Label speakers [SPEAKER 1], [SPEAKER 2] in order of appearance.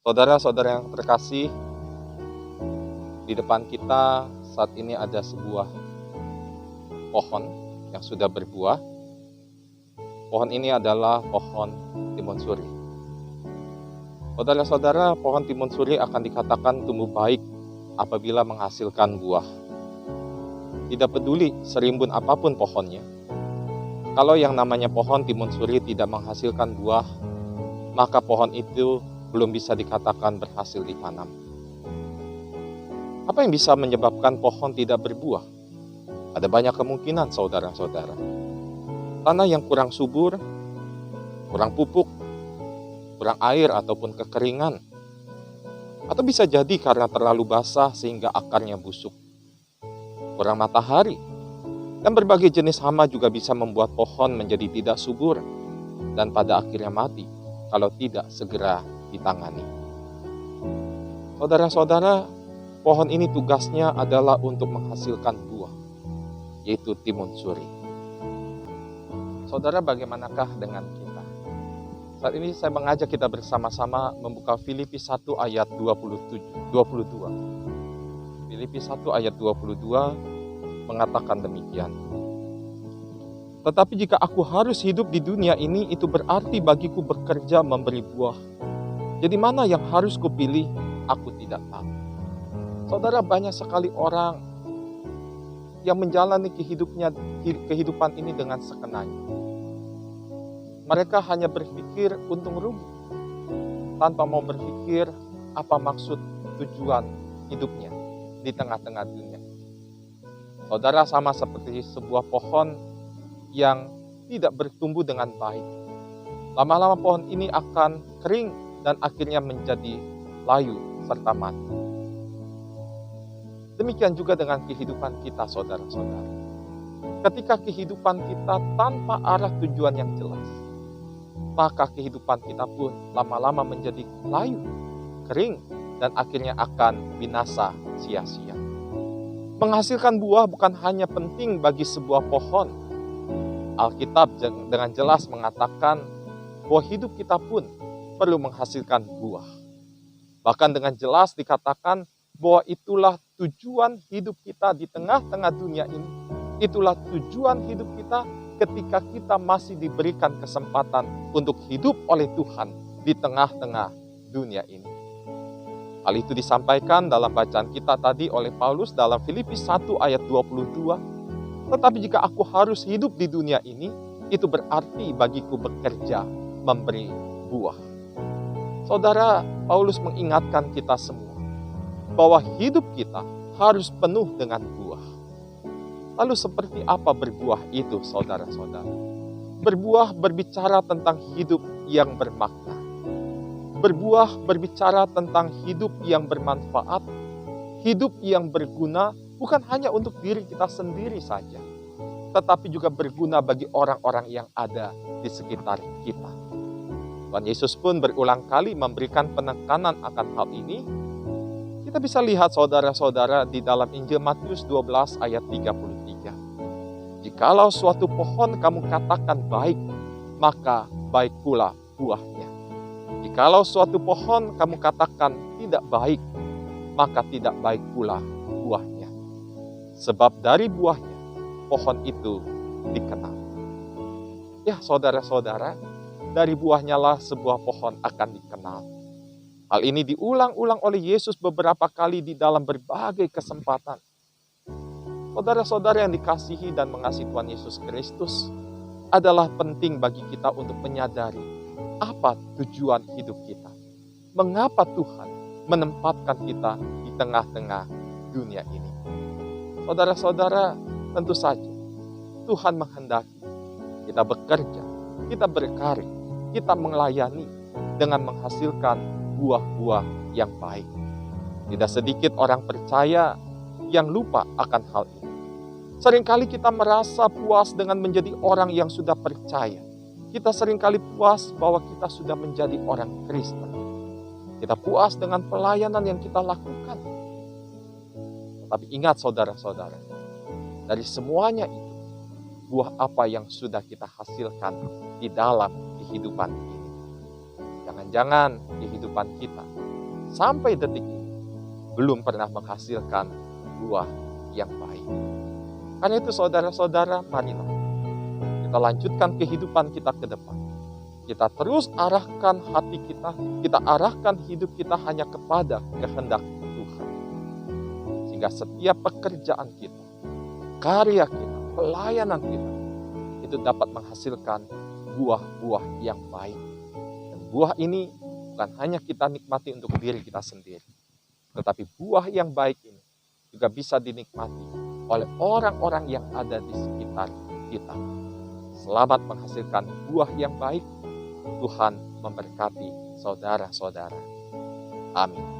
[SPEAKER 1] Saudara-saudara yang terkasih, di depan kita saat ini ada sebuah pohon yang sudah berbuah. Pohon ini adalah pohon timun suri. Saudara-saudara, pohon timun suri akan dikatakan tumbuh baik apabila menghasilkan buah. Tidak peduli serimbun apapun pohonnya. Kalau yang namanya pohon timun suri tidak menghasilkan buah, maka pohon itu belum bisa dikatakan berhasil ditanam. Apa yang bisa menyebabkan pohon tidak berbuah? Ada banyak kemungkinan, saudara-saudara. Tanah yang kurang subur, kurang pupuk, kurang air ataupun kekeringan. Atau bisa jadi karena terlalu basah sehingga akarnya busuk. Kurang matahari. Dan berbagai jenis hama juga bisa membuat pohon menjadi tidak subur dan pada akhirnya mati kalau tidak segera ditangani. Saudara-saudara, pohon ini tugasnya adalah untuk menghasilkan buah, yaitu timun suri. Saudara, bagaimanakah dengan kita? Saat ini saya mengajak kita bersama-sama membuka Filipi 1 ayat 22. Filipi 1 ayat 22 mengatakan demikian. Tetapi jika aku harus hidup di dunia ini, itu berarti bagiku bekerja memberi buah. Jadi mana yang harus kupilih? Aku tidak tahu. Saudara, banyak sekali orang yang menjalani kehidupan ini dengan sekenanya. Mereka hanya berpikir untung rugi, tanpa mau berpikir apa maksud tujuan hidupnya di tengah-tengah dunia. Saudara, sama seperti sebuah pohon yang tidak bertumbuh dengan baik. Lama-lama pohon ini akan kering dan akhirnya menjadi layu serta mati. Demikian juga dengan kehidupan kita, saudara-saudara. Ketika kehidupan kita tanpa arah tujuan yang jelas, maka kehidupan kita pun lama-lama menjadi layu, kering, dan akhirnya akan binasa sia-sia. Menghasilkan buah bukan hanya penting bagi sebuah pohon. Alkitab dengan jelas mengatakan bahwa hidup kita pun perlu menghasilkan buah. Bahkan dengan jelas dikatakan bahwa itulah tujuan hidup kita di tengah-tengah dunia ini. Itulah tujuan hidup kita ketika kita masih diberikan kesempatan untuk hidup oleh Tuhan di tengah-tengah dunia ini. Hal itu disampaikan dalam bacaan kita tadi oleh Paulus dalam Filipi 1 ayat 22. Tetapi jika aku harus hidup di dunia ini, itu berarti bagiku bekerja memberi buah. Saudara, Paulus mengingatkan kita semua bahwa hidup kita harus penuh dengan buah. Lalu seperti apa berbuah itu, saudara-saudara? Berbuah berbicara tentang hidup yang bermakna. Berbuah berbicara tentang hidup yang bermanfaat, hidup yang berguna bukan hanya untuk diri kita sendiri saja, tetapi juga berguna bagi orang-orang yang ada di sekitar kita. Tuhan Yesus pun berulang kali memberikan penekanan akan hal ini. Kita bisa lihat, saudara-saudara, di dalam Injil Matius 12 ayat 33. Jikalau suatu pohon kamu katakan baik, maka baik pula buahnya. Jikalau suatu pohon kamu katakan tidak baik, maka tidak baik pula buahnya. Sebab dari buahnya pohon itu dikenal. Ya, saudara-saudara, dari buahnya lah sebuah pohon akan dikenal. Hal ini diulang-ulang oleh Yesus beberapa kali di dalam berbagai kesempatan. Saudara-saudara yang dikasihi dan mengasihi Tuhan Yesus Kristus, adalah penting bagi kita untuk menyadari apa tujuan hidup kita. Mengapa Tuhan menempatkan kita di tengah-tengah dunia ini. Saudara-saudara, tentu saja Tuhan menghendaki kita bekerja, kita berkarya, kita melayani dengan menghasilkan buah-buah yang baik. Tidak sedikit orang percaya yang lupa akan hal ini. Seringkali kita merasa puas dengan menjadi orang yang sudah percaya. Kita seringkali puas bahwa kita sudah menjadi orang Kristen. Kita puas dengan pelayanan yang kita lakukan. Tapi ingat, saudara-saudara, dari semuanya itu, buah apa yang sudah kita hasilkan di dalam kehidupan ini. Jangan-jangan kehidupan kita sampai detik ini belum pernah menghasilkan buah yang baik. Karena itu saudara-saudara, marilah kita lanjutkan kehidupan kita ke depan. Kita terus arahkan hati kita arahkan hidup kita hanya kepada kehendak Tuhan. Sehingga setiap pekerjaan kita, karya kita, pelayanan kita, itu dapat menghasilkan buah-buah yang baik. Dan buah ini bukan hanya kita nikmati untuk diri kita sendiri, tetapi buah yang baik ini juga bisa dinikmati oleh orang-orang yang ada di sekitar kita. Selamat menghasilkan buah yang baik. Tuhan memberkati saudara-saudara. Amin.